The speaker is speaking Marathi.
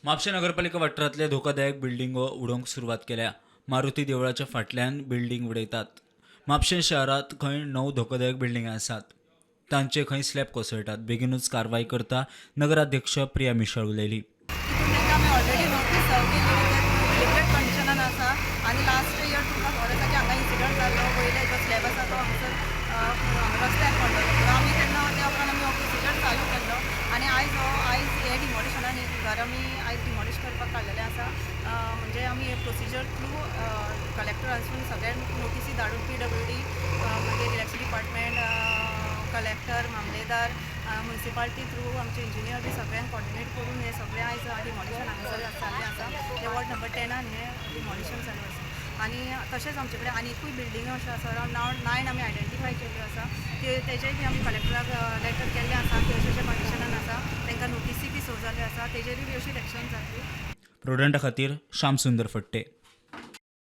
म्हापशा नगरपालिका वाठारांतले धोकादायक बिल्डिंगो उडोवंक सुरवात केल्या. मारुती देवळाच्या फाटल्यान बिल्डिंग उडयतात. म्हापशें शहरात खंय 9 धोकादायक बिल्डिंगा आसात. तांचे खंय स्लॅब कोसळटात. बेगीनूच कारवाई करता नगराध्यक्ष प्रिया मिशाळ उलयली. ऑलरेडी नोटीस सर्व लिमिटेड कंडिशनान आसा आनी लास्ट इयर तुमकां खबर आसा की हांगा इन्सिडंट जाल्लो पयले जो स्लॅब आसा तो हांगसर रस्त्यार पडलेलो. आमी तेन्ना त्या उपरांत आमी प्रोसिजर चालू केल्लो आनी आयज हे डिमोलिशनान घर आमी आयज डिमोलिश करपाक काडलेलें आसा. म्हणजे आमी हे प्रोसिजर थ्रू कलेक्टर आसून सगळ्यांक नोटिसी धाडून PWD मागीर इलेक्ट्रिसिटी डिपार्टमेंट कलेक्टर मामलेदार म्युनिसिपालिटी थ्रू आमचे इंजिनियर बी सगळ्यांक कॉर्डिनेट करून हे सगळें आयज डिमोलिशन हांगासर चाललें आसा. हे वॉर्ड नंबर 10 हे डिमोलिशन चालू आसा. आनी तशेंच आमचे कडेन आनीकूय बिल्डिंगो अशें आसा अरावंड 9 आमी आयडेंटिफाय केल्ल्यो आसा. तेजेय बी आमी कलेक्टराक लेटर केल्लें आसा की अशें कंडिशनान आसा. तांकां नोटिसी बी सर्व जाल्ल्यो आसा. तेजेरूय बी अशी एक्शन जातली. प्रुडंटा खातीर श्याम सुंदर फडते.